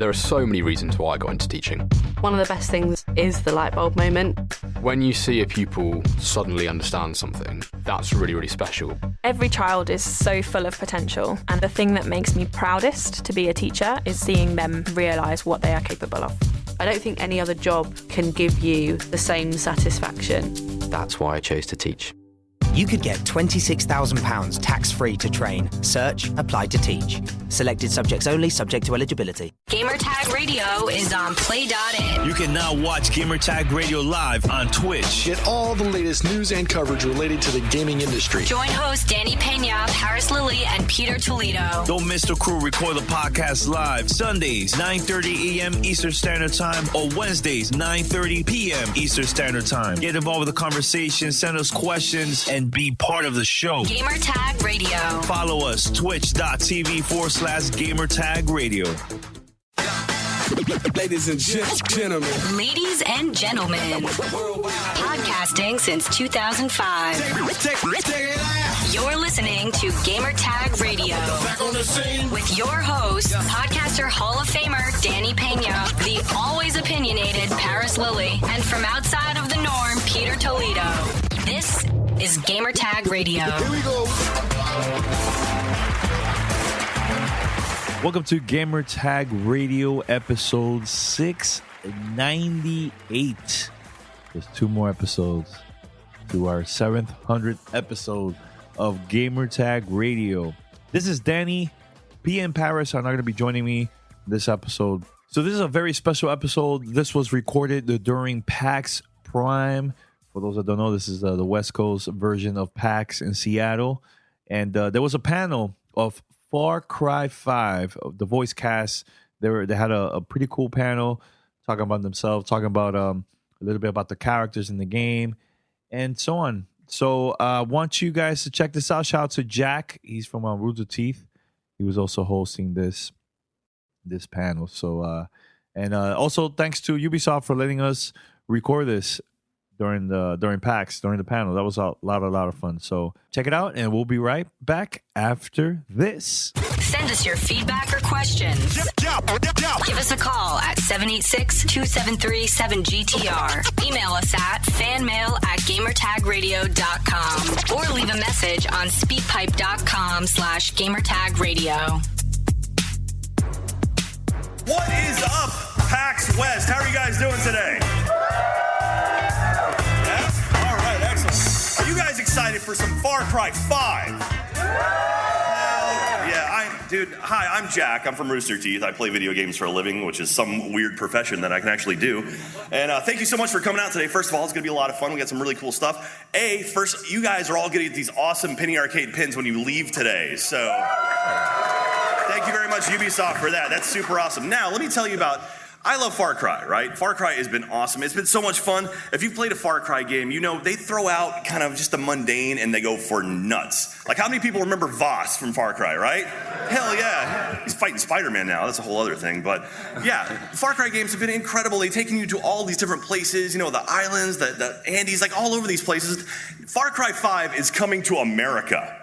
there are so many reasons why I got into teaching. One of the best things is the light bulb moment. When you see a pupil suddenly understand something, that's really, really special. Every child is so full of potential, and the thing that makes me proudest to be a teacher is seeing them realise what they are capable of. I don't think any other job can give you the same satisfaction. That's why I chose to teach. You could get £26,000 tax-free to train. Search Apply to Teach. Selected subjects only, subject to eligibility. Gamertag Radio is on play.in. You can now watch Gamertag Radio live on Twitch. Get all the latest news and coverage related to the gaming industry. Join hosts Danny Pena, Paris Lilly, and Peter Toledo. Don't miss the crew record the podcast live Sundays, 9:30 a.m. Eastern Standard Time, or Wednesdays, 9:30 p.m. Eastern Standard Time. Get involved with the conversation, send us questions, and be part of the show. Gamertag Radio. Follow us, twitch.tv/Gamertag Radio. Ladies and gentlemen. Ladies and gentlemen. Podcasting since 2005. Check it out. You're listening to Gamertag Radio. Back on the scene. With your host, podcaster Hall of Famer Danny Pena, the always opinionated Paris Lilly, and from outside of the norm, Peter Toledo. This is Gamertag Radio. Here we go. Welcome to Gamertag Radio episode 698. There's 2 more episodes to our 700th episode of Gamertag Radio. This is Danny. P and Paris are not going to be joining me this episode. So this is a very special episode. This was recorded during PAX Prime. For those that don't know, this is the West Coast version of PAX in Seattle. And there was a panel of Far Cry 5, the voice cast. They had a pretty cool panel talking about themselves, talking about a little bit about the characters in the game, and so on. So I want you guys to check this out. Shout out to Jack. He's from Roots of Teeth. He was also hosting this panel. So and also thanks to Ubisoft for letting us record this during PAX, during the panel. That was a lot of fun. So check it out, and we'll be right back after this. Send us your feedback or questions. Give us a call at 786-273-7GTR. Email us at fanmail@gamertagradio.com or leave a message on speakpipe.com/gamertagradio. What is up, PAX West? How are you guys doing today? Are you guys excited for some Far Cry 5? Hi, I'm Jack. I'm from Rooster Teeth. I play video games for a living, which is some weird profession that I can actually do. And thank you so much for coming out today. First of all, it's going to be a lot of fun. We got some really cool stuff. First, you guys are all getting these awesome Penny Arcade pins when you leave today. So thank you very much, Ubisoft, for that. That's super awesome. Now, let me tell you about... I love Far Cry, right? Far Cry has been awesome. It's been so much fun. If you've played a Far Cry game, you know they throw out kind of just the mundane and they go for nuts. Like, how many people remember Voss from Far Cry, right? Hell yeah. He's fighting Spider-Man now. That's a whole other thing. But yeah, Far Cry games have been incredible. They've taken you to all these different places, you know, the islands, the Andes, like all over these places. Far Cry 5 is coming to America.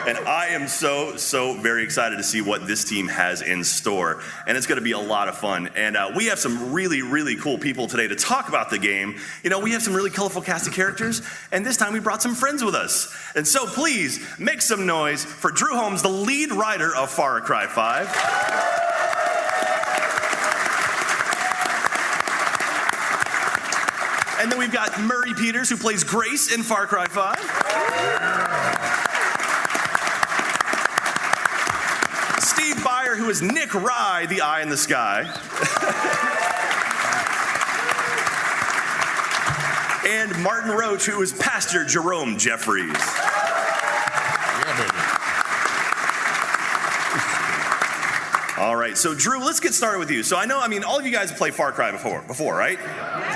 And I am so very excited to see what this team has in store. And it's going to be a lot of fun. And we have some really, really cool people today to talk about the game. You know, we have some really colorful cast of characters. And this time we brought some friends with us. And so please make some noise for Drew Holmes, the lead writer of Far Cry 5. And then we've got Murray Peters, who plays Grace in Far Cry 5. Steve Byer, who is Nick Rye, the eye in the sky. And Martin Roach, who is Pastor Jerome Jeffries. All right, so Drew, let's get started with you. So I mean, all of you guys have played Far Cry before, right?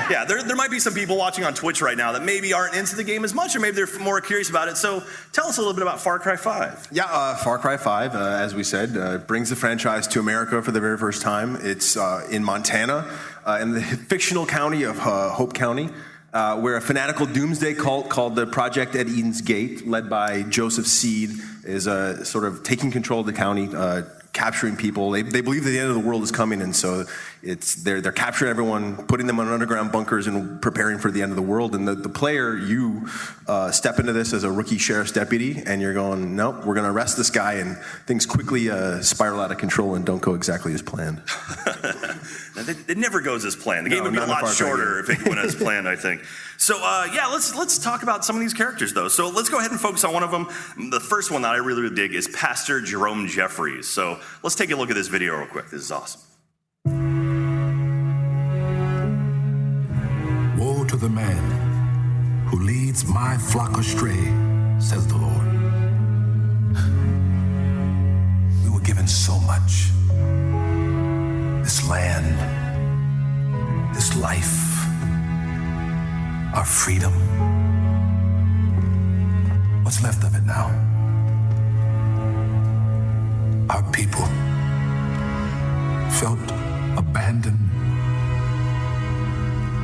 Yeah, there might be some people watching on Twitch right now that maybe aren't into the game as much, or maybe they're more curious about it. So tell us a little bit about Far Cry 5. Yeah, Far Cry 5, as we said, brings the franchise to America for the very first time. It's in Montana, in the fictional county of Hope County, where a fanatical doomsday cult called the Project at Eden's Gate, led by Joseph Seed, is sort of taking control of the county, capturing people. They believe that the end of the world is coming, and so they're capturing everyone, putting them in underground bunkers, and preparing for the end of the world. And the player, you step into this as a rookie sheriff's deputy, and you're going, nope, we're going to arrest this guy, and things quickly spiral out of control and don't go exactly as planned. It never goes as planned. The game would be a lot shorter if it went as planned, I think. So, let's talk about some of these characters, though. So let's go ahead and focus on one of them. The first one that I really dig is Pastor Jerome Jeffries. So let's take a look at this video real quick. This is awesome. Woe to the man who leads my flock astray, says the Lord. We were given so much. This land, this life, our freedom. What's left of it now? Our people felt abandoned,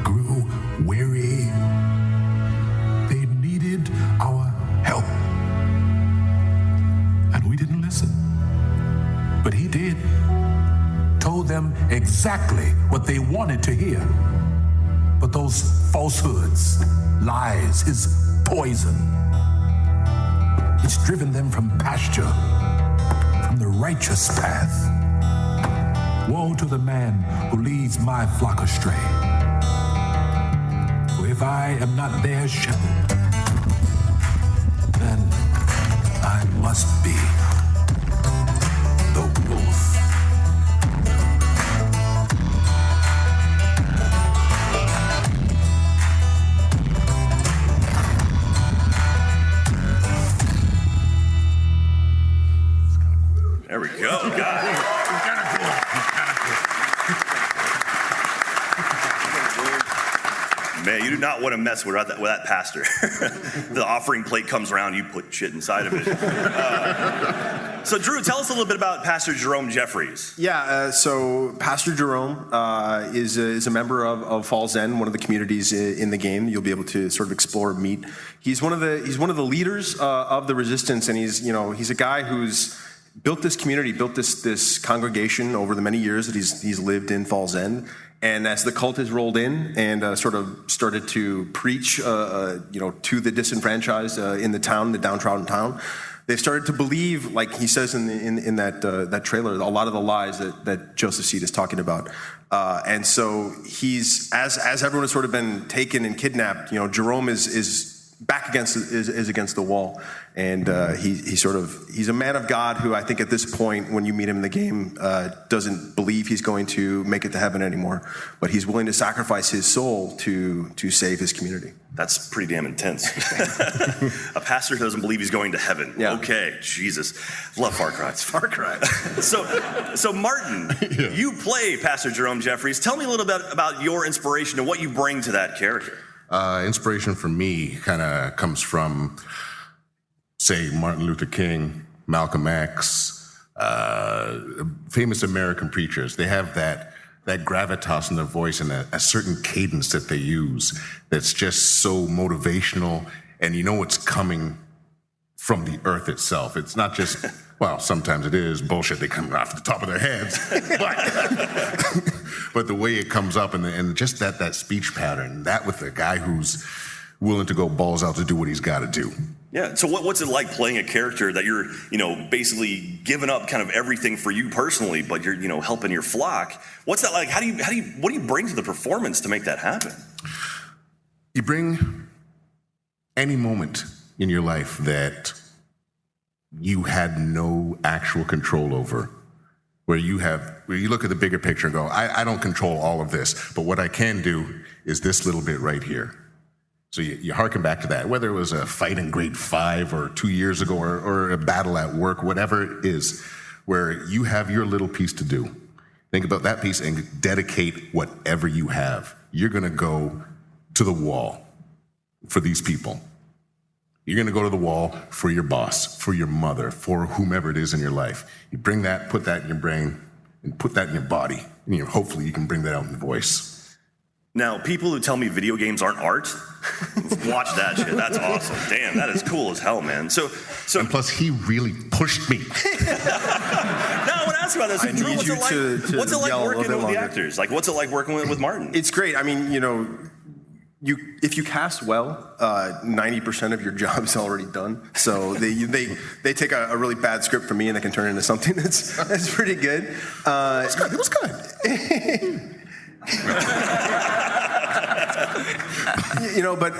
grew weary. They needed our help. And we didn't listen. But he did. Told them exactly what they wanted to hear. But those falsehoods, lies, his poison, it's driven them from pasture, from the righteous path. Woe to the man who leads my flock astray. For if I am not their shepherd, then I must be the wolf. There we go, guys. Man, you do not want to mess with that pastor. The offering plate comes around, you put shit inside of it. So, Drew, tell us a little bit about Pastor Jerome Jeffries. Yeah, so Pastor Jerome is a member of Falls End, one of the communities in the game. You'll be able to sort of explore and meet. He's one of the leaders of the resistance, and he's a guy who's built this community, built this congregation over the many years that he's lived in Falls End. And as the cult has rolled in and sort of started to preach, to the disenfranchised in the town, the downtrodden town, they've started to believe, like he says in that trailer, a lot of the lies that Joseph Seed is talking about. And so he's as everyone has sort of been taken and kidnapped. Jerome is back against the wall, and he's a man of God who I think at this point, when you meet him in the game, doesn't believe he's going to make it to heaven anymore, but he's willing to sacrifice his soul to save his community. That's pretty damn intense. A pastor who doesn't believe he's going to heaven. Yeah. Okay, Jesus. Love Far Cry. It's Far Cry. So Martin, you play Pastor Jerome Jeffries. Tell me a little bit about your inspiration and what you bring to that character. Inspiration for me kind of comes from, say, Martin Luther King, Malcolm X, famous American preachers. They have that gravitas in their voice and a certain cadence that they use that's just so motivational, and it's coming from the earth itself. It's not just, well, sometimes it is bullshit. They come off the top of their heads, but the way it comes up and just that speech pattern, that with a guy who's willing to go balls out to do what he's got to do. Yeah. So what's it like playing a character that you're, basically giving up kind of everything for you personally, but you're, helping your flock? What's that like? What do you bring to the performance to make that happen? You bring any moment in your life that you had no actual control over, where you look at the bigger picture and go, I don't control all of this, but what I can do is this little bit right here. So you harken back to that, whether it was a fight in grade 5 or 2 years ago or a battle at work, whatever it is, where you have your little piece to do. Think about that piece and dedicate whatever you have. You're going to go to the wall for these people. You're going to go to the wall for your boss, for your mother, for whomever it is in your life. You bring that, put that in your brain, and put that in your body. And hopefully you can bring that out in the voice. Now, people who tell me video games aren't art, watch that shit. That's awesome. Damn, that is cool as hell, man. So, and plus, he really pushed me. Now, I want to ask about this. I Drew, need you to what's it like yell a little working bit with the longer. actors? Like, what's it like working with Martin? It's great. I mean, if you cast well, 90% of your job is already done. So they take a really bad script from me and they can turn it into something that's pretty good. It was good. But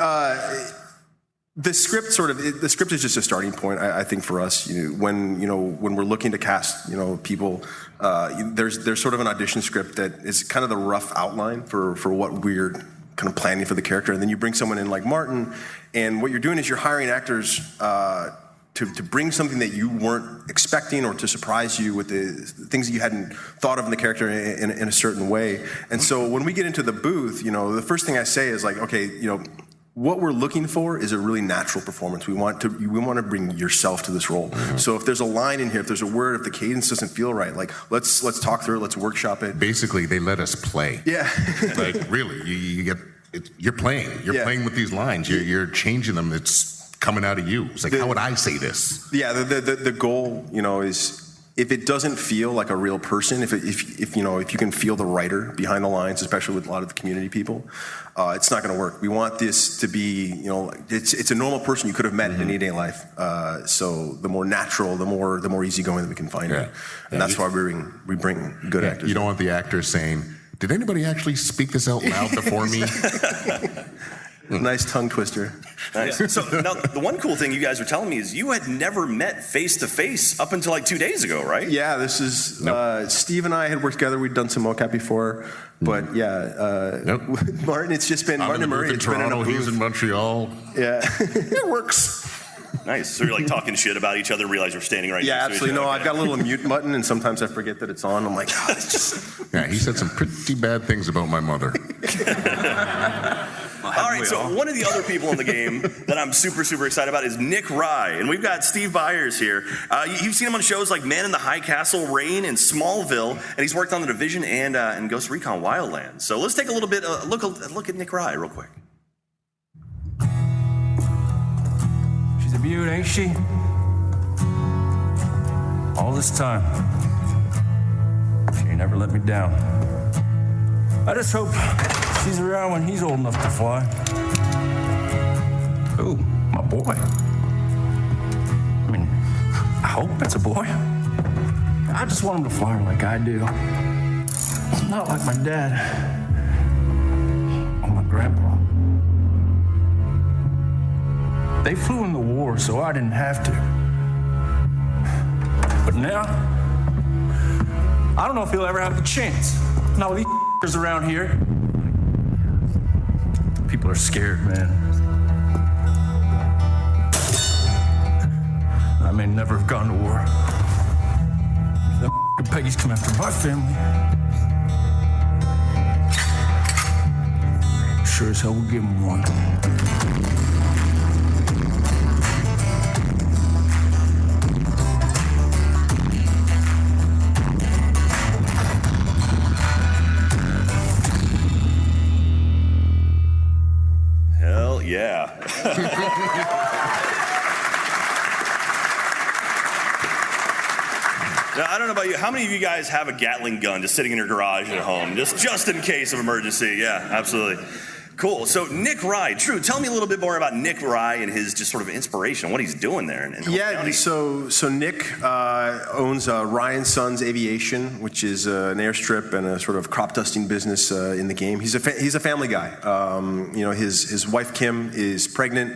the script the script is just a starting point. I think for us, when we're looking to cast people, there's sort of an audition script that is kind of the rough outline for what we're kind of planning for the character, and then you bring someone in like Martin, and what you're doing is you're hiring actors to bring something that you weren't expecting or to surprise you with the things that you hadn't thought of in the character in a certain way. And so when we get into the booth, the first thing I say is like, okay, what we're looking for is a really natural performance. We want to bring yourself to this role. Mm-hmm. So if there's a line in here, if there's a word, if the cadence doesn't feel right, like let's talk through it, let's workshop it. Basically, they let us play. Yeah. Like really, you're playing. You're playing with these lines. You're changing them. It's coming out of you. It's like, how would I say this? Yeah. The goal, is if it doesn't feel like a real person, if you can feel the writer behind the lines, especially with a lot of the community people, it's not going to work. We want this to be, it's a normal person you could have met in any day life. So the more natural, the more easygoing that we can find it, and that's why we bring good actors. You don't want the actors saying, "Did anybody actually speak this out loud before me?" Nice tongue twister. Nice. So now the one cool thing you guys were telling me is you had never met face to face up until like 2 days ago, right? Yeah, this is Steve and I had worked together. We'd done some mocap before, but Martin. It's just been Martin and Murray. In Toronto, he's in Montreal. Yeah, it works. Nice. So you're like talking shit about each other, realize you're standing right next to each absolutely. other. No, I've got a little mute button, and sometimes I forget that it's on. I'm like, it's just. Yeah, he said some pretty bad things about my mother. All right, so one of the other people in the game that I'm super, super excited about is Nick Rye. And we've got Steve Byers here. You've seen him on shows like Man in the High Castle, Rain, and Smallville. And he's worked on The Division and Ghost Recon Wildlands. So let's take a little bit, look at Nick Rye real quick. She's a beaut, ain't she? All this time. She ain't never let me down. I just hope she's around when he's old enough to fly. Ooh, my boy. I mean, I hope it's a boy. I just want him to fly like I do. Not like my dad or my grandpa. They flew in the war, so I didn't have to. But now, I don't know if he'll ever have the chance. Not with these around here. People are scared, man. I may never have gone to war. Them Peggy's come after my family. Sure as hell we'll give them one. Hell yeah. Now, I don't know about you. How many of you guys have a Gatling gun just sitting in your garage at home, just in case of emergency? Yeah, absolutely. Cool. So Nick Rye, Drew, tell me a little bit more about Nick Rye and his just sort of inspiration, what he's doing there in Hope County. So Nick owns Ryan Sons Aviation, which is an airstrip and a sort of crop dusting business in the game. He's a family guy. His wife Kim is pregnant,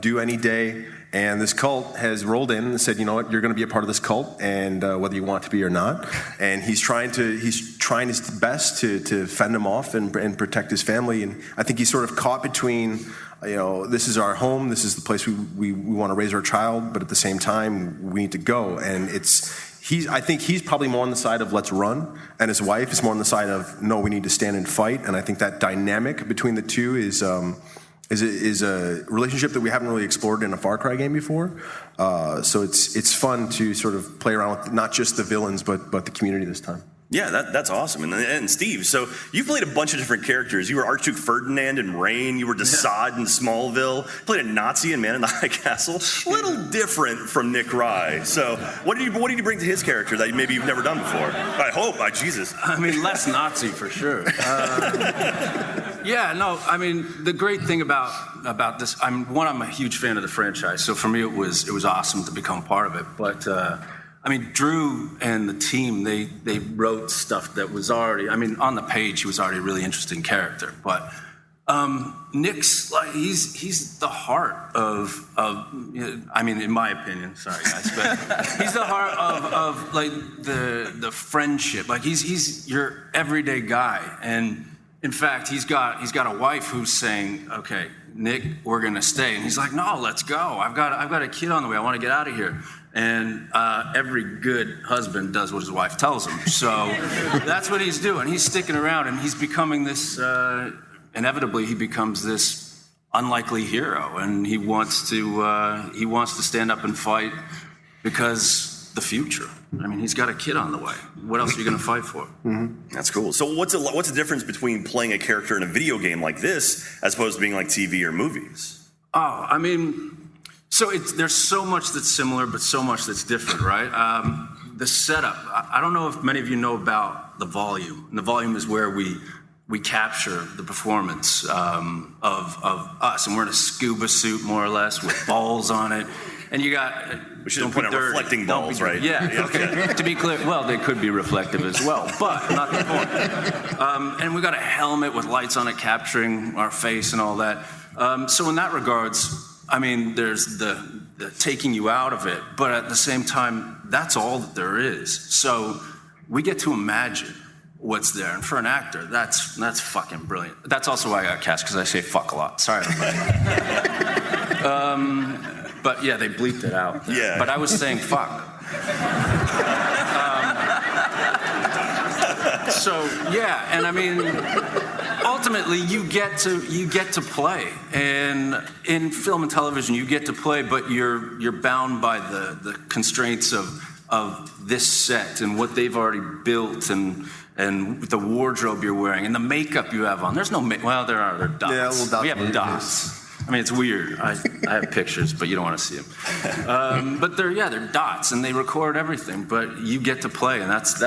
due any day. And this cult has rolled in and said, you know what, you're going to be a part of this cult, and whether you want to be or not. And he's trying his best to fend him off and protect his family. And I think he's sort of caught between, this is our home, this is the place we want to raise our child, but at the same time, we need to go. And I think he's probably more on the side of let's run, and his wife is more on the side of no, we need to stand and fight. And I think that dynamic between the two is a relationship that we haven't really explored in a Far Cry game before. So it's fun to sort of play around with not just the villains, but the community this time. Yeah, that's awesome. And Steve, so you've played a bunch of different characters. You were Archduke Ferdinand in Rain. You were Desaad in Smallville. You played a Nazi in Man in the High Castle. A little different from Nick Rye. So what did you bring to his character that maybe you've never done before? I hope. Jesus. I mean, less Nazi for sure. Yeah, no, I mean, the great thing about this, I'm a huge fan of the franchise. So for me, it was awesome to become part of it. But I mean, Drew and the team, they wrote stuff that was already, I mean, on the page, he was already a really interesting character. But Nick's, like, he's the heart of, I mean, in my opinion, sorry guys, but he's the heart of like, the friendship. Like, he's your everyday guy. And in fact, he's got a wife who's saying, okay, Nick, we're gonna stay. And he's like, no, let's go. I've got a kid on the way. I want to get out of here. And every good husband does what his wife tells him. So that's what he's doing. He's sticking around, and he's becoming this, inevitably he becomes this unlikely hero. And he wants to stand up and fight because the future. I mean, he's got a kid on the way. What else are you going to fight for? Mm-hmm. That's cool. So what's the difference between playing a character in a video game like this as opposed to being like TV or movies? Oh, I mean, so there's so much that's similar, but so much that's different, right? The setup. I don't know if many of you know about the volume. And the volume is where we capture the performance of us, and we're in a scuba suit, more or less, with balls on it. And you got... We should put out reflecting balls, right? Yeah, okay. To be clear, well, they could be reflective as well, but not the point. And we got a helmet with lights on it capturing our face and all that. So in that regards, I mean, there's the taking you out of it, but at the same time, that's all that there is. So we get to imagine what's there. And for an actor, that's fucking brilliant. That's also why I got cast, because I say fuck a lot. Sorry, everybody. But yeah, they bleeped it out. Yeah. But I was saying fuck. So yeah, and I mean, ultimately you get to play, and in film and television you get to play, but you're bound by the constraints of this set and what they've already built and the wardrobe you're wearing and the makeup you have on. There's no well, there are dots. Yeah, little dots. We have dots. I mean, it's weird. I have pictures, but you don't want to see them. But they're dots, and they record everything. But you get to play, and that's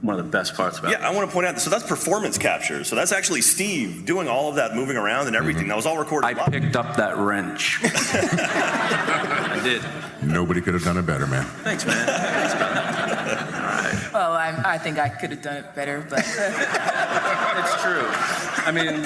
one of the best parts about it. Yeah, I want to point out, so that's performance capture. So that's actually Steve doing all of that, moving around and everything. Mm-hmm. That was all recorded live. I picked up that wrench. I did. Nobody could have done it better, man. Thanks, man. Thanks, brother. All right. Well, I think I could have done it better, but it's true. I mean,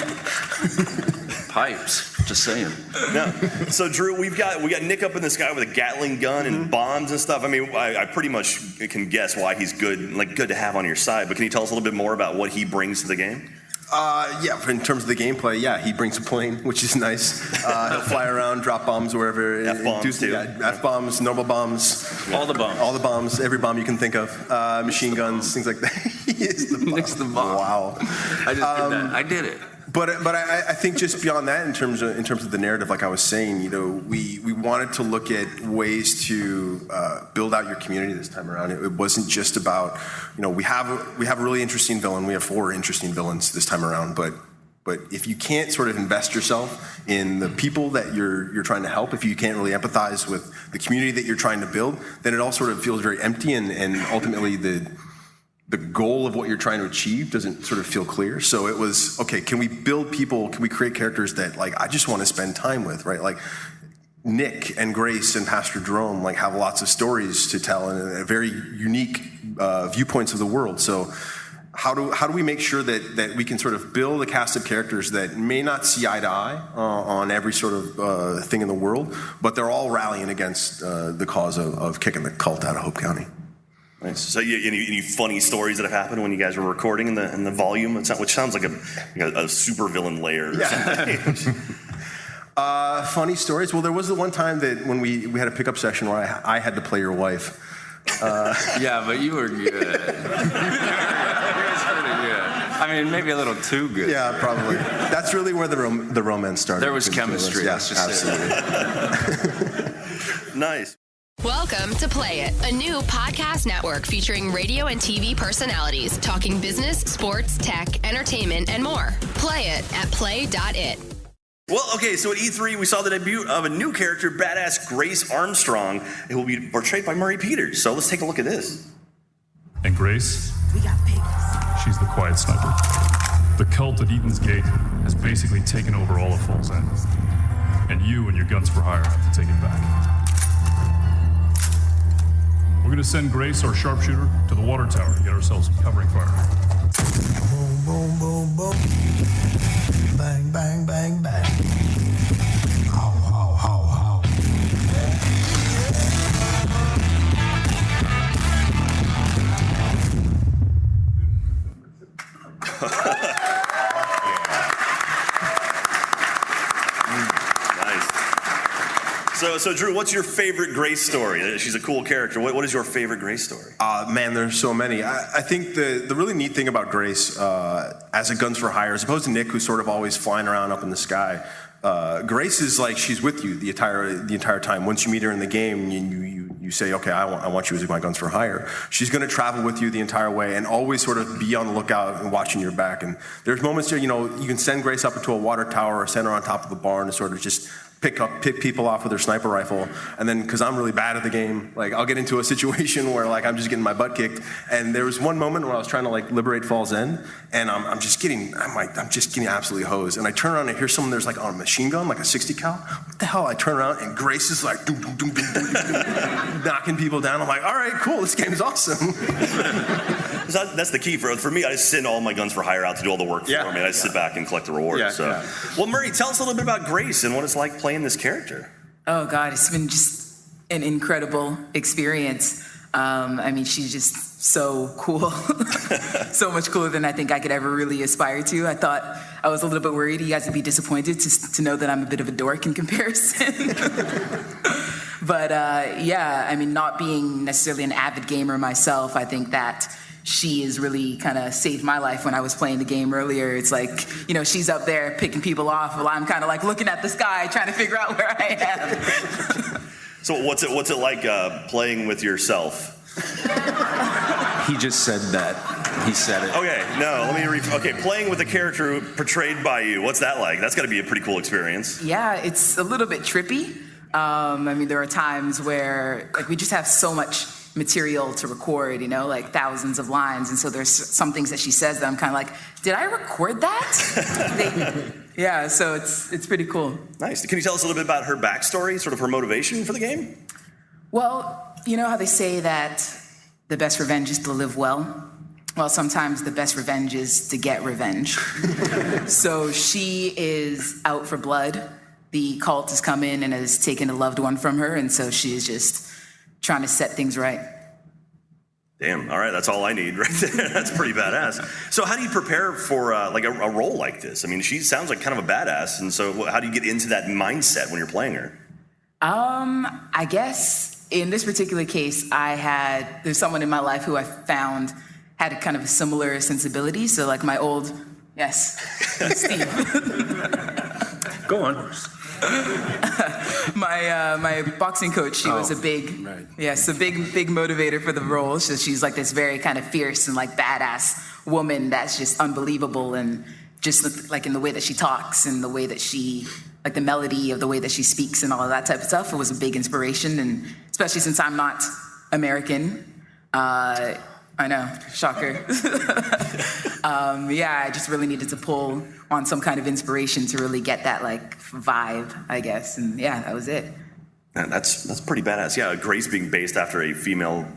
pipes. Just saying. No. So Drew, we got Nick up in the sky with a Gatling gun and bombs and stuff. I mean, I pretty much can guess why he's good to have on your side. But can you tell us a little bit more about what he brings to the game? Yeah, in terms of the gameplay, yeah, he brings a plane, which is nice. He'll fly around, drop bombs wherever. F-bombs too. Yeah, F-bombs, normal bombs. All the bombs. All the bombs, every bomb you can think of. Machine guns, things like that. He is the bomb. Nick's the bomb. Wow. I just did that. I did it. But I think just beyond that, in terms of the narrative, like I was saying, you know, we wanted to look at ways to build out your community this time around. It wasn't just about, you know, we have a really interesting villain. We have 4 interesting villains this time around. But if you can't sort of invest yourself in the people that you're trying to help, if you can't really empathize with the community that you're trying to build, then it all sort of feels very empty, and ultimately the goal of what you're trying to achieve doesn't sort of feel clear. So it was, okay, can we build people, can we create characters that, like, I just want to spend time with, right? Like, Nick and Grace and Pastor Jerome, like, have lots of stories to tell and very unique viewpoints of the world. So how do we make sure that we can sort of build a cast of characters that may not see eye to eye on every sort of thing in the world, but they're all rallying against the cause of kicking the cult out of Hope County? Nice. So, any funny stories that have happened when you guys were recording in the volume, which sounds like a super villain layer? Yeah. Funny stories. Well, there was the one time that when we had a pickup session where I had to play your wife. Yeah, but you were good. You were pretty good. I mean, maybe a little too good. Yeah, probably. That's really where the romance started. There was chemistry. Yeah, absolutely. Nice. Welcome to Play It, a new podcast network featuring radio and TV personalities talking business, sports, tech, entertainment, and more. Play it at play.it. Well, okay, so at E3, we saw the debut of a new character, badass Grace Armstrong. It will be portrayed by Murray Peters. So let's take a look at this. And Grace, she's the quiet sniper. The cult at Eaton's Gate has basically taken over all of Falls End. And you and your guns for hire have to take it back. We're going to send Grace, our sharpshooter, to the water tower to get ourselves some covering fire. Boom, boom, boom, boom. Bang, bang, bang, bang. How, how, how, how. So Drew, what's your favorite Grace story? She's a cool character. What is your favorite Grace story? Man, there's so many. I think the really neat thing about Grace as a guns for hire, as opposed to Nick, who's sort of always flying around up in the sky, Grace is like she's with you the entire time. Once you meet her in the game, you say, okay, I want you as my guns for hire. She's going to travel with you the entire way and always sort of be on the lookout and watching your back. And there's moments where, you can send Grace up into a water tower or send her on top of the barn to sort of just pick people off with their sniper rifle, and then because I'm really bad at the game, like I'll get into a situation where like I'm just getting my butt kicked. And there was one moment where I was trying to like liberate Falls End, and I'm just getting absolutely hosed. And I turn around and hear someone there's like on a machine gun, like a 60 cal. What the hell? I turn around and Grace is like doom, doom, doom, doom, doom, doom, knocking people down. I'm like, all right, cool. This game is awesome. That's the key for me. I just send all my guns for hire out to do all the work for me. I just sit back and collect the rewards. Well, Murray, tell us a little bit about Grace and what it's like playing this character. Oh God, it's been just an incredible experience. I mean, she's just so cool, so much cooler than I think I could ever really aspire to. I thought I was a little bit worried you guys would be disappointed to know that I'm a bit of a dork in comparison. But I mean, not being necessarily an avid gamer myself, I think that she has really kind of saved my life when I was playing the game earlier. It's like, she's up there picking people off while I'm kind of like looking at the sky trying to figure out where I am. So what's it like playing with yourself? He just said that. He said it. Okay, no, let me okay, playing with a character portrayed by you, what's that like? That's got to be a pretty cool experience. Yeah, it's a little bit trippy. I mean, there are times where like we just have so much material to record, like thousands of lines, and so there's some things that she says that I'm kind of like, did I record that? Yeah, so it's pretty cool. Nice. Can you tell us a little bit about her backstory, sort of her motivation for the game? Well, you know how they say that the best revenge is to live well? Well, sometimes the best revenge is to get revenge. So she is out for blood. The cult has come in and has taken a loved one from her, and so she is just trying to set things right. Damn, all right, that's all I need right there. That's pretty badass. So how do you prepare for like a role like this? I mean, she sounds like kind of a badass, and so how do you get into that mindset when you're playing her? I guess in this particular case, there's someone in my life who I found had kind of a similar sensibility. So like my old, Steve. Go on. My boxing coach, she was a big motivator for the role. So she's like this very kind of fierce and like badass woman that's just unbelievable, and just like in the way that she talks and the way that she, like the melody of the way that she speaks and all of that type of stuff. It was a big inspiration, and especially since I'm not American. I know, shocker. I just really needed to pull on some kind of inspiration to really get that like vibe, I guess. And that was it. Man, that's pretty badass. Yeah, Grace being based after a female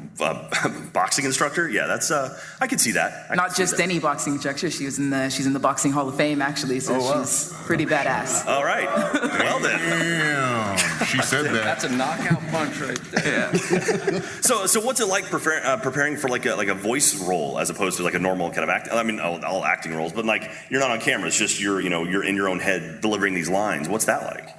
boxing instructor. Yeah, that's I could see that. Not just any boxing instructor. She's in the Boxing Hall of Fame actually. So she's pretty badass. All right. Well then. Damn. She said that. That's a knockout punch right there. Yeah. So what's it like preparing for like a voice role as opposed to like a normal kind of act? I mean, all acting roles, but like you're not on camera. It's just you're in your own head delivering these lines. What's that like?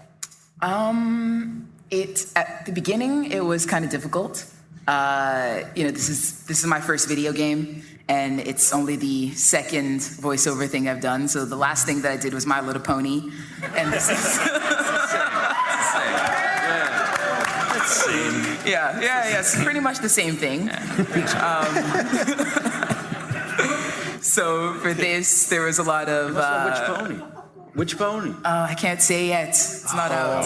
At the beginning, it was kind of difficult. This is my first video game, and it's only the second voiceover thing I've done. So the last thing that I did was My Little Pony, and this is. Yeah. It's pretty much the same thing. So for this, there was a lot of. Which pony? Which pony? I can't say yet. It's not out.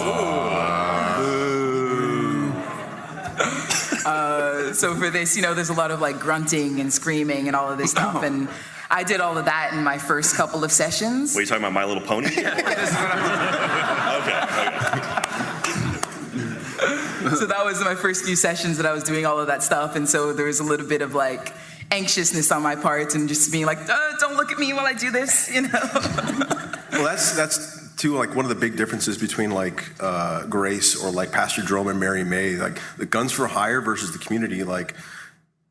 So for this, there's a lot of like grunting and screaming and all of this stuff, and I did all of that in my first couple of sessions. Were you talking about My Little Pony? Okay. So that was my first few sessions that I was doing all of that stuff, and so there was a little bit of like anxiousness on my part and just being like, don't look at me while I do this, Well, that's too like one of the big differences between like Grace or like Pastor Jerome and Mary May, like the Guns for Hire versus the community, like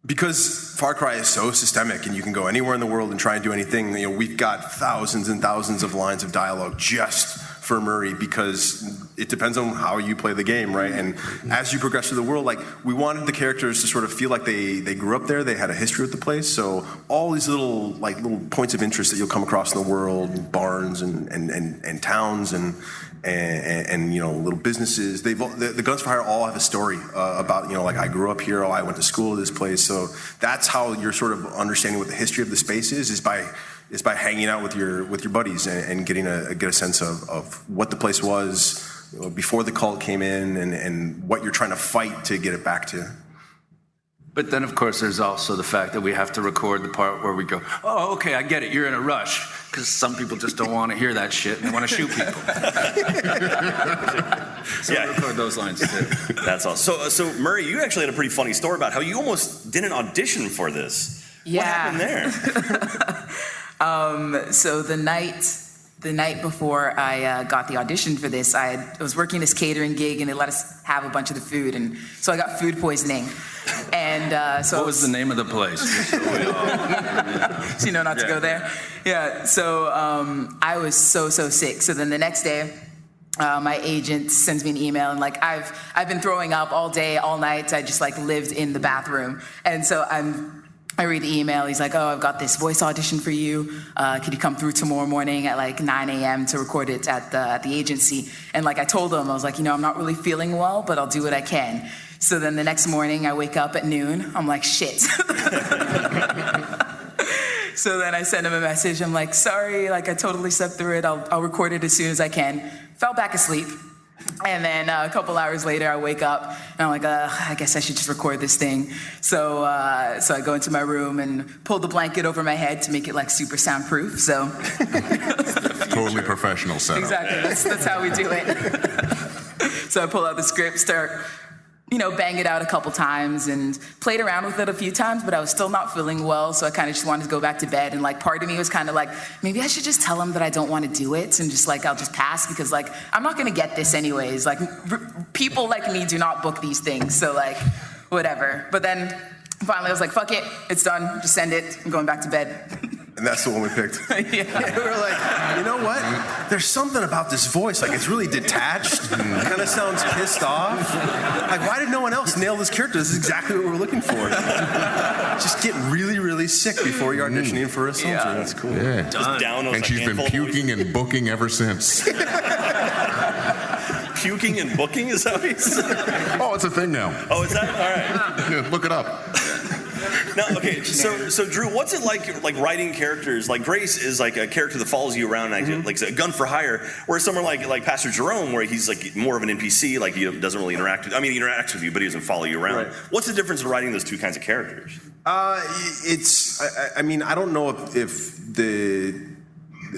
because Far Cry is so systemic and you can go anywhere in the world and try and do anything. We've got thousands and thousands of lines of dialogue just for Murray because it depends on how you play the game, right? And as you progress through the world, like we wanted the characters to sort of feel like they grew up there, they had a history with the place. So all these little points of interest that you'll come across in the world, barns and towns and little businesses. The Guns for Hire all have a story about like I grew up here, I went to school at this place. So that's how you're sort of understanding what the history of the space is by hanging out with your buddies and getting get a sense of what the place was before the cult came in and what you're trying to fight to get it back to. But then, of course, there's also the fact that we have to record the part where we go, oh, okay, I get it, you're in a rush. Because some people just don't want to hear that shit and they want to shoot people. So we record those lines, too. That's awesome. So, Murray, you actually had a pretty funny story about how you almost didn't audition for this. Yeah. What happened there? So the night before I got the audition for this, I was working this catering gig and they let us have a bunch of the food, and so I got food poisoning. And so what was the name of the place? So not to go there. Yeah. So I was so sick. So then the next day, my agent sends me an email and like I've been throwing up all day, all night. I just like lived in the bathroom, and so I read the email. He's like, oh, I've got this voice audition for you. Could you come through tomorrow morning at like 9 a.m. to record it at the agency? And like I told him, I was like, I'm not really feeling well, but I'll do what I can. So then the next morning I wake up at noon. I'm like, shit. So then I send him a message. I'm like, sorry, like I totally slept through it. I'll record it as soon as I can. Fell back asleep. And then a couple hours later, I wake up and I'm like, I guess I should just record this thing. So I go into my room and pull the blanket over my head to make it like super soundproof. So totally professional setup. Exactly. That's how we do it. So I pull out the script, start bang it out a couple times and played around with it a few times, but I was still not feeling well, so I kind of just wanted to go back to bed. And like part of me was kind of like, maybe I should just tell him that I don't want to do it and just like I'll just pass because like I'm not going to get this anyways. Like people like me do not book these things, so like whatever. But then finally I was like, fuck it, it's done, just send it, I'm going back to bed. And that's the one we picked. Yeah. We were like, you know what? There's something about this voice. Like, it's really detached. It kind of sounds pissed off. Like, why did no one else nail this character? This is exactly what we're looking for. Just get really, really sick before you're auditioning for a soldier. Yeah. That's cool. Yeah. Just down and she's been puking and booking ever since. Puking and booking? Is that what you said? Oh, it's a thing now. Oh, is that? All right. Yeah, look it up. Now, okay, so Drew, what's it like writing characters? Like Grace is like a character that follows you around, like a gun for hire. Whereas someone like Pastor Jerome, where he's like more of an NPC, like he doesn't really interact with. I mean, he interacts with you, but he doesn't follow you around. Right. What's the difference in writing those two kinds of characters? I mean, I don't know if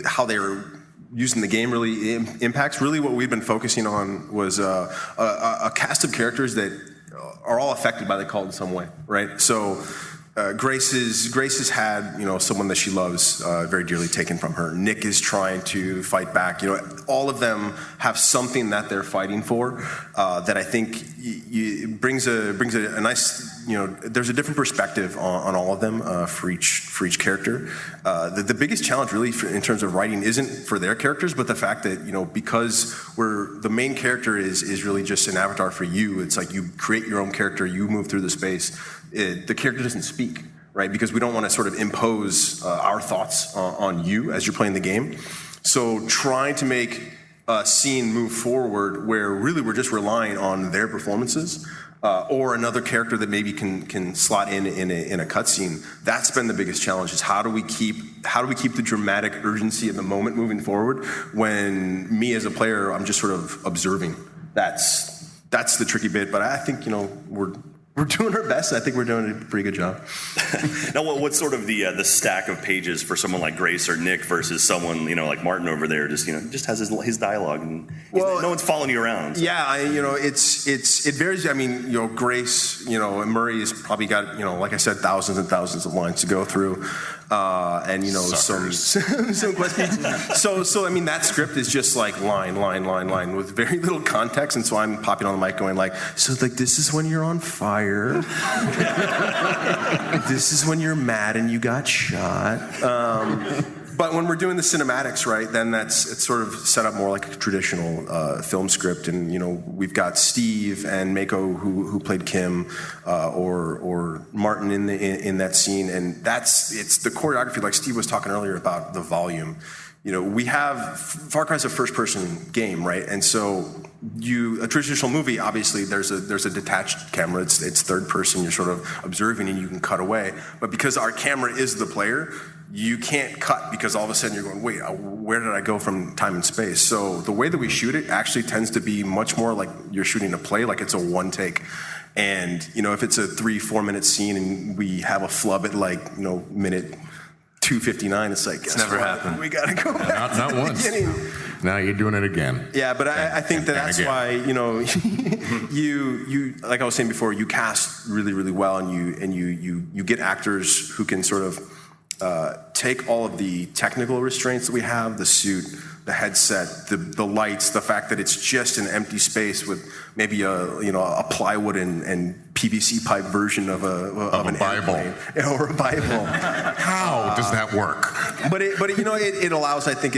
how they're using the game really impacts. Really, what we've been focusing on was a cast of characters that are all affected by the cult in some way, right? So Grace has had someone that she loves very dearly taken from her. Nick is trying to fight back. All of them have something that they're fighting for that I think brings a nice there's a different perspective on all of them for each character. The biggest challenge really in terms of writing isn't for their characters, but the fact that because the main character is really just an avatar for you. It's like you create your own character, you move through the space. The character doesn't speak, right? Because we don't want to sort of impose our thoughts on you as you're playing the game. So trying to make a scene move forward where really we're just relying on their performances or another character that maybe can slot in a cutscene. That's been the biggest challenge: is how do we keep the dramatic urgency of the moment moving forward when me as a player, I'm just sort of observing. That's the tricky bit, but I think we're doing our best. I think we're doing a pretty good job. Now, what's sort of the stack of pages for someone like Grace or Nick versus someone like Martin over there? Just has his dialogue, and no one's following you around. So. Yeah, it varies. I mean, Grace, and Murray has probably got like I said, thousands and thousands of lines to go through, and some questions. So I mean, that script is just like line with very little context, and so I'm popping on the mic going this is when you're on fire. This is when you're mad and you got shot. But when we're doing the cinematics, right, then it's sort of set up more like a traditional film script. And, we've got Steve and Mako who played Kim or Martin in that scene. And it's the choreography, like Steve was talking earlier about the volume. We have Far Cry's a first-person game, right? And so a traditional movie, obviously, there's a detached camera. It's third person. You're sort of observing, and you can cut away. But because our camera is the player, you can't cut because all of a sudden you're going, wait, where did I go from time and space? So the way that we shoot it actually tends to be much more like you're shooting a play, like it's a one take. And if it's a 3-4 minute scene and we have a flub at minute 2:59, it's like, it's never happened. We gotta go back not to the once. beginning. Now you're doing it again. Yeah, but I think that's why you like I was saying before, you cast really, really well, and you get actors who can sort of take all of the technical restraints that we have, the suit, the headset, the lights, the fact that it's just an empty space with maybe a plywood and PVC pipe version of an Bible or a Bible. How does that work? But it allows, I think,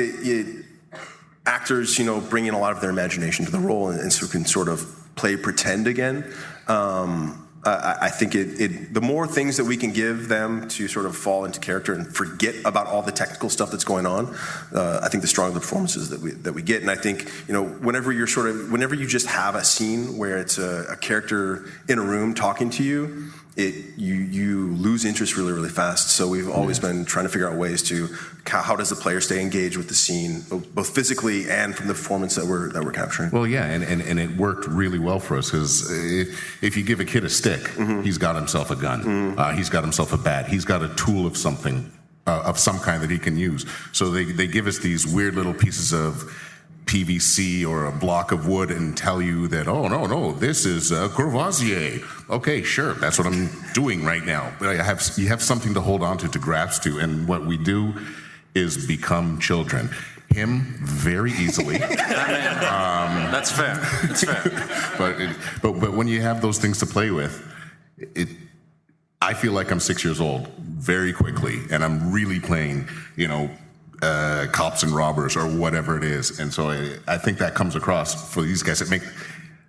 actors bring in a lot of their imagination to the role, and so can sort of play pretend again. I think the more things that we can give them to sort of fall into character and forget about all the technical stuff that's going on, I think the stronger the performances that we get. And I think whenever you just have a scene where it's a character in a room talking to you, you lose interest really, really fast. So we've always been trying to figure out ways to how does the player stay engaged with the scene, both physically and from the performance that we're capturing. Well, yeah, and it worked really well for us because if you give a kid a stick, he's got himself a gun, he's got himself a bat, he's got a tool of something, of some kind that he can use. So they give us these weird little pieces of PVC or a block of wood and tell you that, oh, no, this is Courvoisier. Okay, sure, that's what I'm doing right now. But you have something to hold on to grasp to, and what we do is become children. Him very easily. That's fair. That's fair. But when you have those things to play with, I feel like I'm 6 years old very quickly, and I'm really playing, cops and robbers or whatever it is. And so I think that comes across for these guys.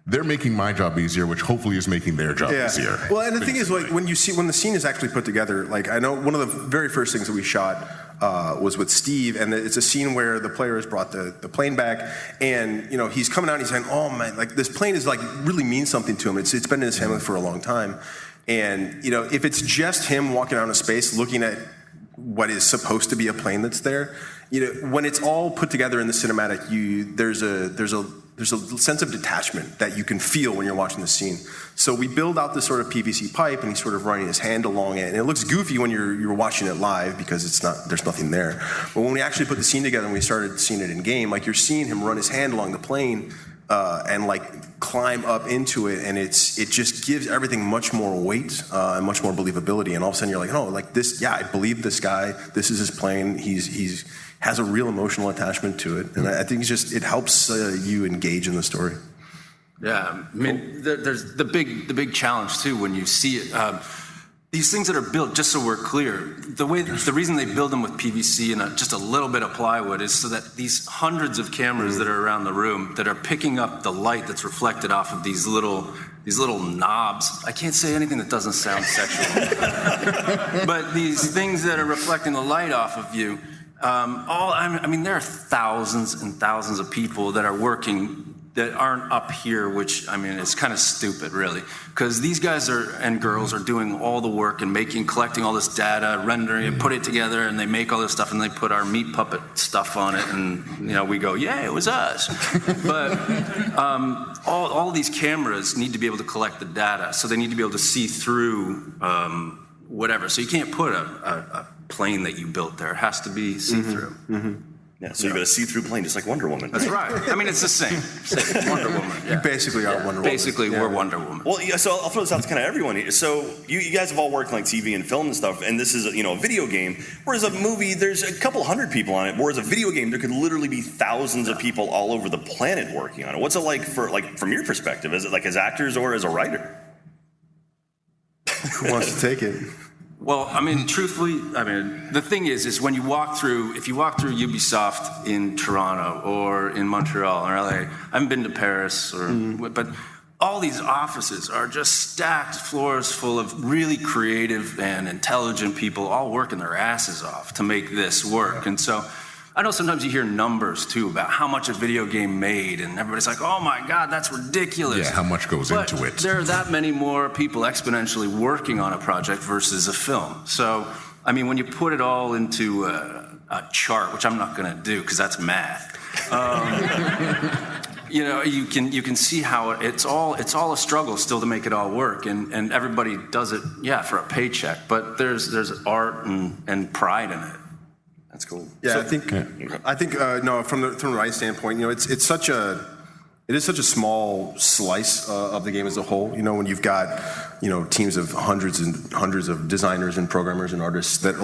They're making my job easier, which hopefully is making their job easier. Well, and the thing is, like, when the scene is actually put together, like, I know one of the very first things that we shot was with Steve, and it's a scene where the player has brought the plane back, and he's coming out and he's saying, oh man, like, this plane is like really means something to him. It's been in his family for a long time. And if it's just him walking around in space looking at what is supposed to be a plane that's there, when it's all put together in the cinematic, there's a sense of detachment that you can feel when you're watching the scene. So we build out this sort of PVC pipe, and he's sort of running his hand along it, and it looks goofy when you're watching it live because there's nothing there. But when we actually put the scene together and we started seeing it in game, like, you're seeing him run his hand along the plane and like climb up into it, and it just gives everything much more weight and much more believability. And all of a sudden you're like, oh, like this, yeah, I believe this guy. This is his plane. He's has a real emotional attachment to it, and I think it helps you engage in the story. Yeah, I mean, there's the big challenge too when you see it. These things that are built, just so we're clear, the reason they build them with PVC and just a little bit of plywood is so that these hundreds of cameras that are around the room that are picking up the light that's reflected off of these little knobs. I can't say anything that doesn't sound sexual, but these things that are reflecting the light off of you. There are thousands and thousands of people that are working that aren't up here, which, I mean, it's kind of stupid, really, because these guys and girls are doing all the work and collecting all this data, rendering it, put it together, and they make all this stuff, and they put our meat puppet stuff on it, and, you know, we go, yeah, it was us. But all these cameras need to be able to collect the data, so they need to be able to see through whatever. So you can't put a plane that you built there. It has to be see-through. Yeah, so you've got a see-through plane, just like Wonder Woman. That's right. I mean, it's the same. Wonder Woman. Yeah. You basically are Wonder Woman. Basically, we're Wonder Woman. Well, yeah, so I'll throw this out to kind of everyone. So you guys have all worked in like TV and film and stuff, and this is a video game. Whereas a movie, there's a couple hundred people on it. Whereas a video game, there could literally be thousands of people all over the planet working on it. What's it like from your perspective? Is it like as actors or as a writer? Who wants to take it? Well, I mean, truthfully, the thing is when you walk through, if you walk through Ubisoft in Toronto or in Montreal or LA, I haven't been to Paris, but all these offices are just stacked floors full of really creative and intelligent people all working their asses off to make this work. And so I know sometimes you hear numbers, too, about how much a video game made, and everybody's like, oh, my God, that's ridiculous. Yeah, how much goes into it. There are that many more people exponentially working on a project versus a film. So, I mean, when you put it all into a chart, which I'm not going to do because that's math, you can see how it's all a struggle still to make it all work, and everybody does it, for a paycheck, but there's art and pride in it. That's cool. Yeah, so, I think no, from the right standpoint, it's such a small slice of the game as a whole. When you've got teams of hundreds and hundreds of designers and programmers and artists that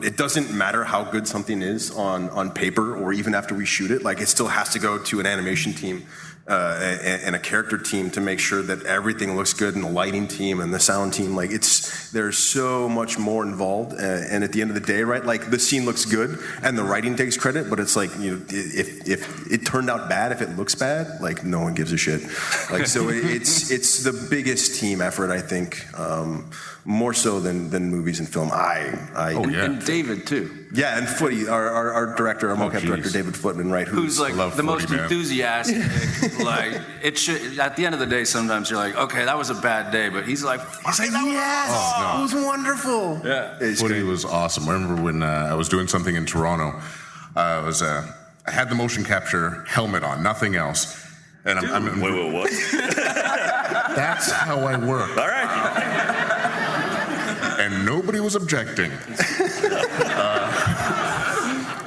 it doesn't matter how good something is on paper or even after we shoot it, it still has to go to an animation team and a character team to make sure that everything looks good, and the lighting team and the sound team. There's so much more involved, and at the end of the day, right, the scene looks good and the writing takes credit, but it's if it turned out bad, if it looks bad, no one gives a shit. So it's the biggest team effort, I think, more so than movies and film. And David too. Yeah, and Footy, our director, our mocap director, David Footman, right? Who's the most enthusiastic. It should. At the end of the day, sometimes you're like, okay, that was a bad day, but he's like, yes, it was wonderful. Yeah, Footy was awesome. I remember when I was doing something in Toronto. I had the motion capture helmet on, nothing else. And wait, what? That's how I work. All right. And nobody was objecting.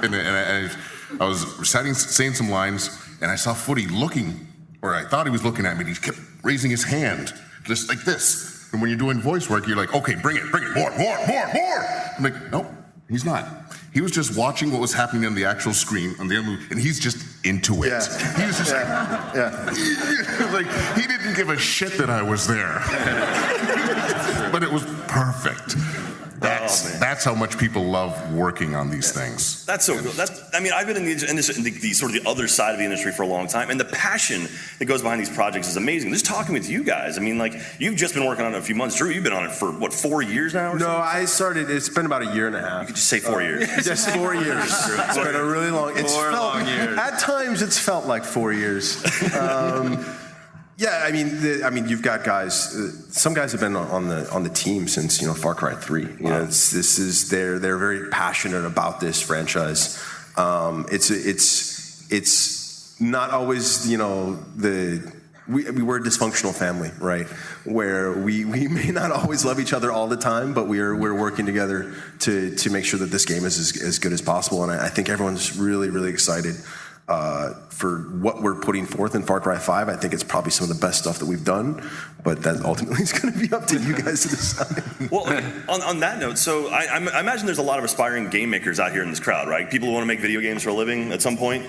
And I was saying some lines, and I saw Footy looking, or I thought he was looking at me, and he kept raising his hand, just like this. And when you're doing voice work, you're like, okay, bring it, more. I'm like, nope, he's not. He was just watching what was happening on the actual screen, on the other movie, and he's just into it. Yeah. He was just he didn't give a shit that I was there. But it was perfect. That's how much people love working on these things. That's so good. I've been in the sort of the other side of the industry for a long time, and the passion that goes behind these projects is amazing. Just talking with you guys, you've just been working on it a few months. Drew, you've been on it for, 4 years now? No, I started, it's been about a year and a half. You could just say 4 years. Just 4 years. It's been a really long, long years. At times, it's felt like 4 years. Yeah, you've got guys. Some guys have been on the team since Far Cry 3. They're very passionate about this franchise. It's not always we're a dysfunctional family, right? Where we may not always love each other all the time, but we're working together to make sure that this game is as good as possible. And I think everyone's really, really excited for what we're putting forth in Far Cry 5. I think it's probably some of the best stuff that we've done, but that ultimately is going to be up to you guys to decide. Well, on that note, so I imagine there's a lot of aspiring game makers out here in this crowd, right? People who want to make video games for a living at some point.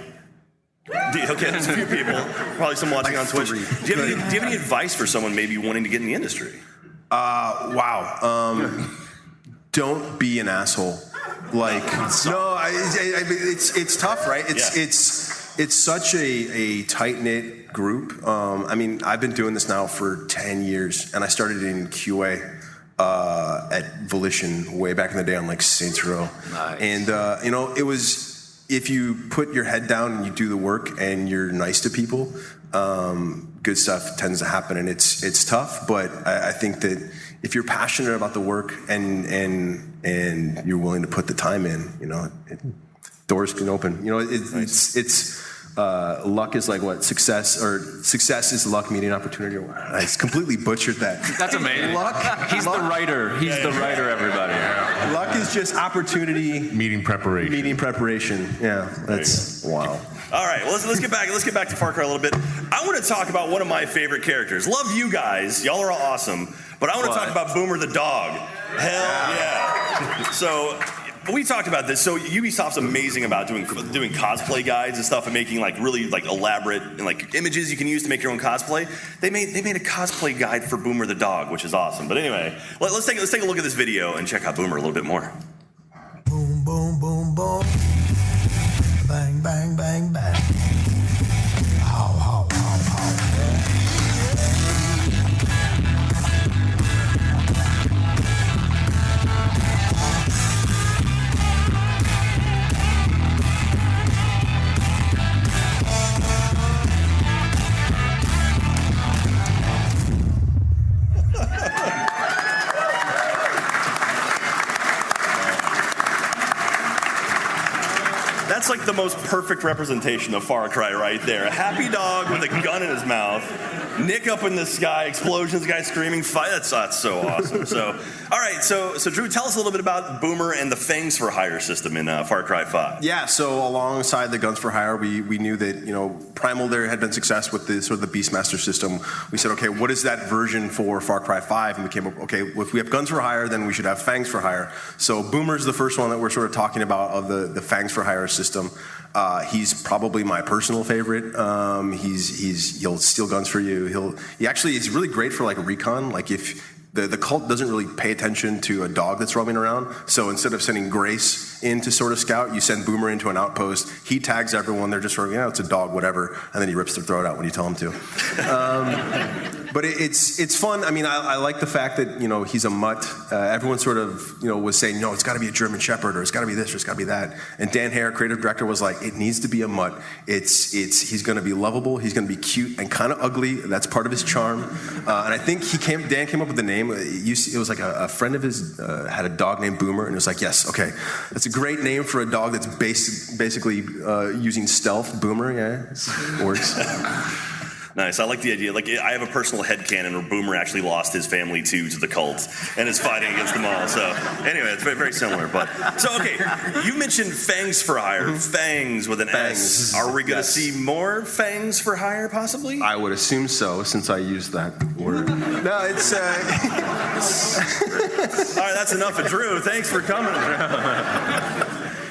Okay, there's a few people, probably some watching on Twitch. Do you have any advice for someone maybe wanting to get in the industry? Don't be an asshole. It's tough, right? It's such a tight-knit group. I've been doing this now for 10 years, and I started in QA at Volition way back in the day on Saints Row. Nice. And it was if you put your head down and you do the work and you're nice to people, good stuff tends to happen, and it's tough. But I think that if you're passionate about the work and you're willing to put the time in, doors can open. Luck is like what? Success is luck meeting opportunity. I completely butchered that. That's amazing. Luck. He's the writer. He's the writer, everybody. Luck is just opportunity. Meeting preparation. Yeah, that's wow. All right, well, let's get back. Let's get back to Far Cry a little bit. I want to talk about one of my favorite characters. Love you guys. Y'all are all awesome. But I want to talk about Boomer the dog. Hell yeah. So we talked about this. So Ubisoft's amazing about doing cosplay guides and stuff and making like really like elaborate and like images you can use to make your own cosplay. They made a cosplay guide for Boomer the dog, which is awesome. But anyway, let's take a look at this video and check out Boomer a little bit more. Boom, boom, boom, boom. Bang, bang, bang, bang. How, how, how, how. That's like the most perfect representation of Far Cry right there. A happy dog with a gun in his mouth, Nick up in the sky, explosions, guy screaming, fight. That's so awesome. So, all right, so Drew, tell us a little bit about Boomer and the Fangs for Hire system in Far Cry 5. Yeah, so alongside the Guns for Hire, we knew that Primal there had been success with the sort of the Beastmaster system. We said, okay, what is that version for Far Cry 5? And we came up, okay, if we have Guns for Hire, then we should have Fangs for Hire. So Boomer's the first one that we're sort of talking about of the Fangs for Hire system. He's probably my personal favorite. He'll steal guns for you. He's really great for like recon. Like if the cult doesn't really pay attention to a dog that's roaming around. So instead of sending Grace in to sort of scout, you send Boomer into an outpost. He tags everyone. They're just sort of, it's a dog, whatever. And then he rips their throat out when you tell him to. But it's fun. I mean, I like the fact that, he's a mutt. Everyone sort of, was saying, no, it's got to be a German Shepherd, or it's got to be this, or it's got to be that. And Dan Hare, creative director, was like, it needs to be a mutt. He's going to be lovable. He's going to be cute and kind of ugly. That's part of his charm. And I think Dan came up with the name. It was like a friend of his had a dog named Boomer, and it was like, yes, okay, that's a great name for a dog that's basically using stealth. Boomer, yeah, works. Nice. I like the idea. Like, I have a personal headcanon where Boomer actually lost his family to the cult and is fighting against them all. So, anyway, it's very, very similar. But so, okay, you mentioned Fangs for Hire. Fangs with an S. Are we going to see more Fangs for Hire, possibly? I would assume so, since I used that word. No, it's. All right, that's enough of Drew. Thanks for coming.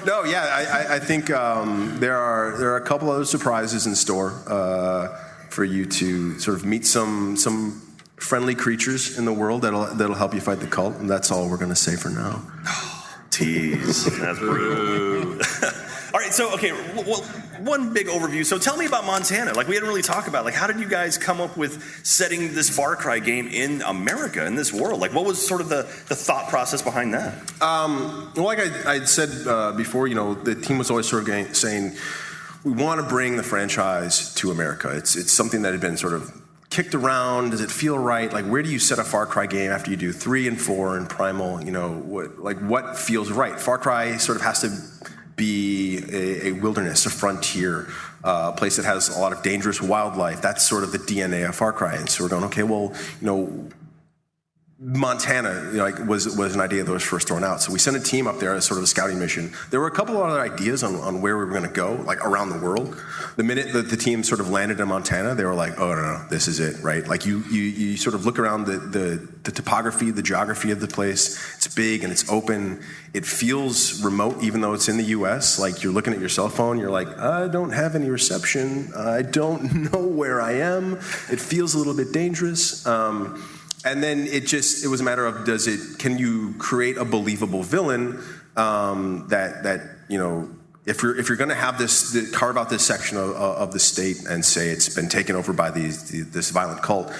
No, yeah, I think there are a couple other surprises in store. For you to sort of meet some friendly creatures in the world that'll help you fight the cult, and that's all we're going to say for now. Tease. That's rude. All right, so okay, well, one big overview. So tell me about Montana. Like, we didn't really talk about how did you guys come up with setting this Far Cry game in America, in this world? Like, what was sort of the thought process behind that? Well, like I said before, the team was always sort of saying, we want to bring the franchise to America. It's something that had been sort of kicked around. Does it feel right? Like, where do you set a Far Cry game after you do 3 and 4 and Primal? What feels right? Far Cry sort of has to be a wilderness, a frontier, a place that has a lot of dangerous wildlife. That's sort of the DNA of Far Cry. And so we're going, okay, well, Montana was an idea that was first thrown out. So we sent a team up there as sort of a scouting mission. There were a couple of other ideas on where we were going to go, like around the world. The minute that the team sort of landed in Montana, they were like, oh, no, this is it, right? Like you sort of look around the topography, the geography of the place. It's big and it's open. It feels remote, even though it's in the U.S. Like, you're looking at your cell phone, you're like, I don't have any reception. I don't know where I am. It feels a little bit dangerous. And then it was a matter of, can you create a believable villain that if you're going to have carve out this section of the state and say it's been taken over by this violent cult,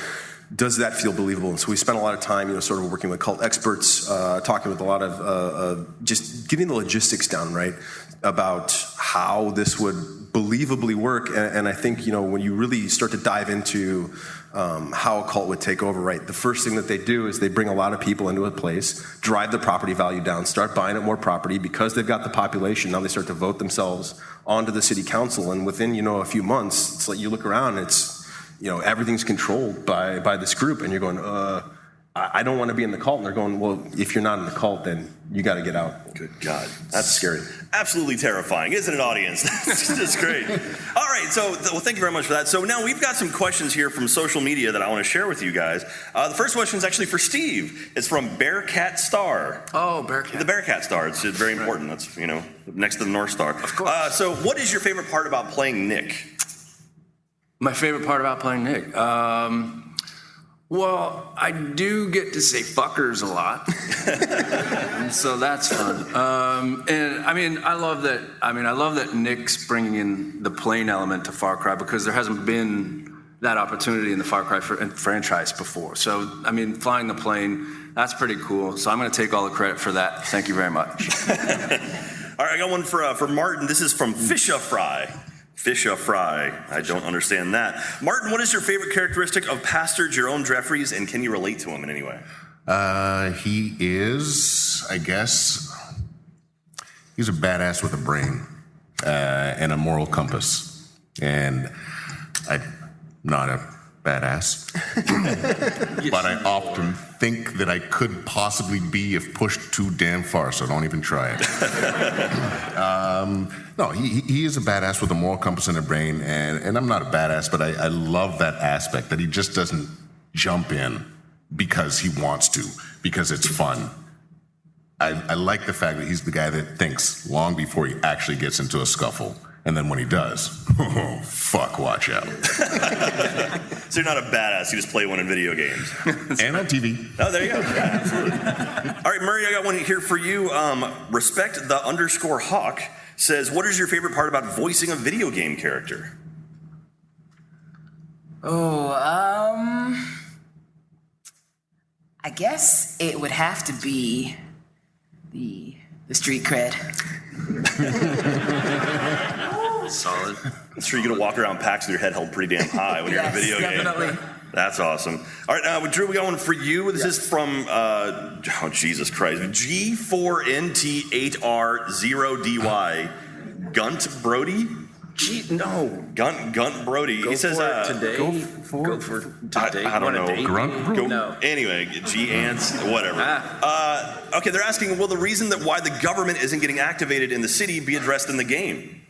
does that feel believable? And so we spent a lot of time, sort of working with cult experts, talking with a lot of just getting the logistics down, right, about how this would believably work. And I think, when you really start to dive into how a cult would take over, right, the first thing that they do is they bring a lot of people into a place, drive the property value down, start buying up more property. Because they've got the population, now they start to vote themselves onto the city council. And within, a few months, it's like you look around, it's, everything's controlled by this group. And you're going, I don't want to be in the cult. And they're going, well, if you're not in the cult, then you got to get out. Good God. That's scary. Absolutely terrifying, isn't it, audience? That's just great. All right, so thank you very much for that. So now we've got some questions here from social media that I want to share with you guys. The first question is actually for Steve. It's from Bearcat Star. Oh, Bearcat. The Bearcat Star. It's very important. That's, next to the North Star. Of course. So what is your favorite part about playing Nick? My favorite part about playing Nick? Well, I do get to say fuckers a lot, and so that's fun. And I love that Nick's bringing in the plane element to Far Cry, because there hasn't been that opportunity in the Far Cry franchise before. So, flying the plane, that's pretty cool. So I'm going to take all the credit for that. Thank you very much. All right, I got one for Martin. This is from Fisha Fry. Fisha Fry. I don't understand that. Martin, what is your favorite characteristic of Pastor Jerome Jeffries, and can you relate to him in any way? He is, I guess, he's a badass with a brain and a moral compass. And I'm not a badass, but I often think that I could possibly be if pushed too damn far, so don't even try it. No, he is a badass with a moral compass and a brain, and I'm not a badass, but I love that aspect, that he just doesn't jump in because he wants to, because it's fun. I like the fact that he's the guy that thinks long before he actually gets into a scuffle. And then when he does, oh, fuck, watch out. So you're not a badass, you just play one in video games. And on TV. Oh, there you go. Yeah, absolutely. All right, Murray, I got one here for you. Respect_Hawk says, what is your favorite part about voicing a video game character? I guess it would have to be the street cred. Solid. I'm sure you're going to walk around PAX with your head held pretty damn high when you're in a video definitely. game. That's awesome. All right, Drew, we got one for you. This is from, Jesus Christ, G4NT8R0DY. Gunt Brody? Gunt Brody. He says, today. Go for today. I don't know. Grunt? No. Anyway, G-Ants, whatever. Okay, they're asking, will the reason why the government isn't getting activated in the city be addressed in the game?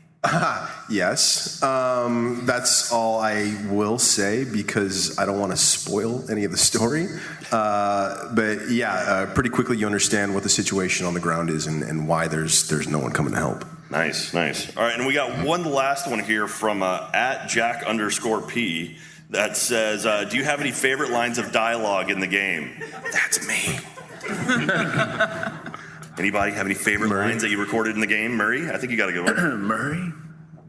Yes. That's all I will say, because I don't want to spoil any of the story. But yeah, pretty quickly you understand what the situation on the ground is and why there's no one coming to help. Nice. All right, and we got one last one here from @Jack_P that says, do you have any favorite lines of dialogue in the game? That's me. Anybody have any favorite lines that you recorded in the game? Murray, I think you got to go. Murray?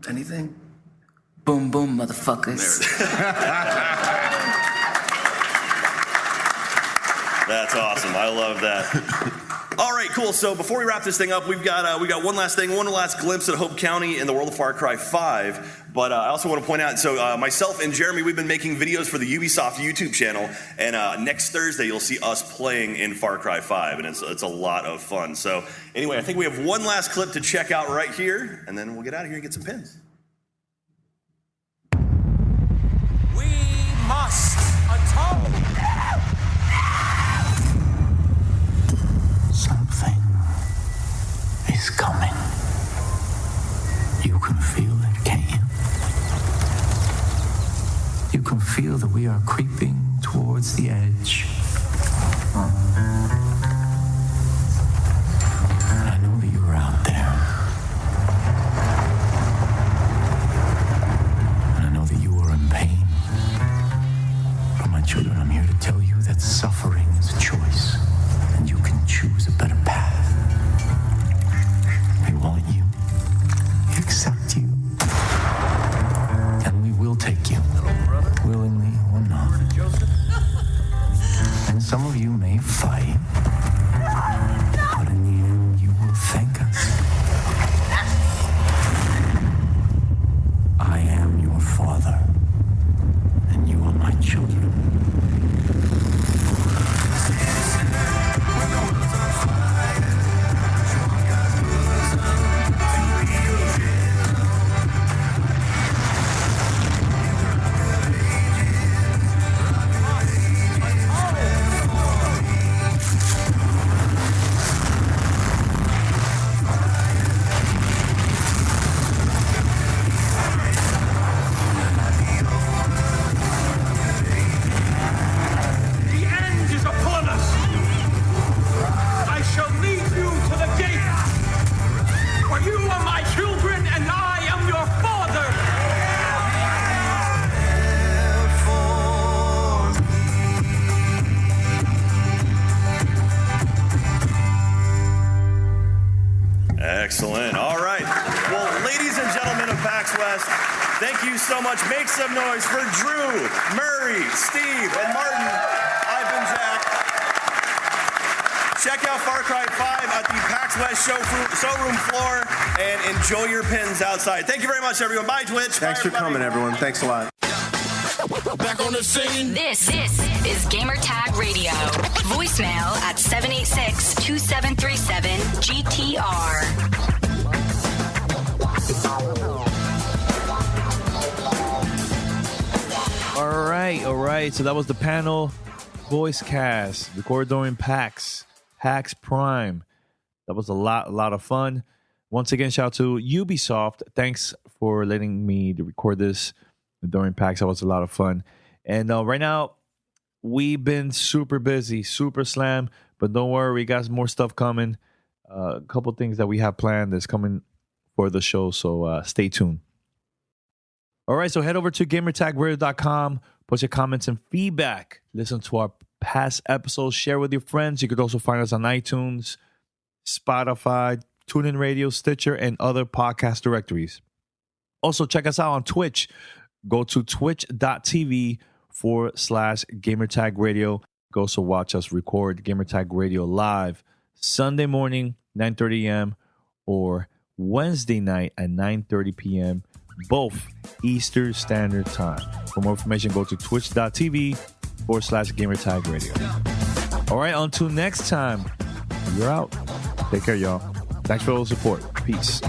Anything? Boom, boom, motherfuckers. That's awesome. I love that. All right, cool. So before we wrap this thing up, we got one last glimpse at Hope County in the world of Far Cry 5. But I also want to point out, so myself and Jeremy, we've been making videos for the Ubisoft YouTube channel, and next Thursday you'll see us playing in Far Cry 5, and it's a lot of fun. So anyway, I think we have one last clip to check out right here, and then we'll get out of here and get some pins. We must atone. Something is coming. You can feel it, can't you? You can feel that we are creeping towards the edge. I know that you're out there. And I know that you are in pain. But my children, I'm here to tell you that suffering is a choice. And you can choose a better path. We want you. We accept you. And we will take you. Willingly or not. And some of you may fight. West. Thank you so much. Make some noise for Drew, Murray, Steve, and Martin. I've been Jack. Check out Far Cry 5 at the PAX West showroom floor and enjoy your pins outside. Thank you very much, everyone. Bye, Twitch. Thanks for coming, everyone. Thanks a lot. Back on the scene. This is Gamertag Radio. Voicemail at 786-2737-GTR. All right. So that was the panel voice cast recorded during PAX Prime. That was a lot of fun. Once again, shout out to Ubisoft. Thanks for letting me record this during PAX. That was a lot of fun. And right now, we've been super busy, super slammed. But don't worry, we got more stuff coming. A couple things that we have planned that's coming for the show. So stay tuned. All right, so head over to gamertagradio.com. Post your comments and feedback. Listen to our past episodes. Share with your friends. You could also find us on iTunes, Spotify, TuneIn Radio, Stitcher, and other podcast directories. Also, check us out on Twitch. Go to twitch.tv/Gamertag Radio. Go also watch us record Gamertag Radio live Sunday morning, 9:30 a.m. or Wednesday night at 9:30 p.m. both Eastern Standard Time. For more information, go to twitch.tv/Gamertag Radio. All right, until next time, you're out. Take care, y'all. Thanks for all the support. Peace.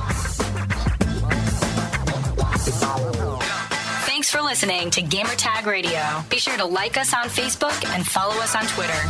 Thanks for listening to Gamertag Radio. Be sure to like us on Facebook and follow us on Twitter.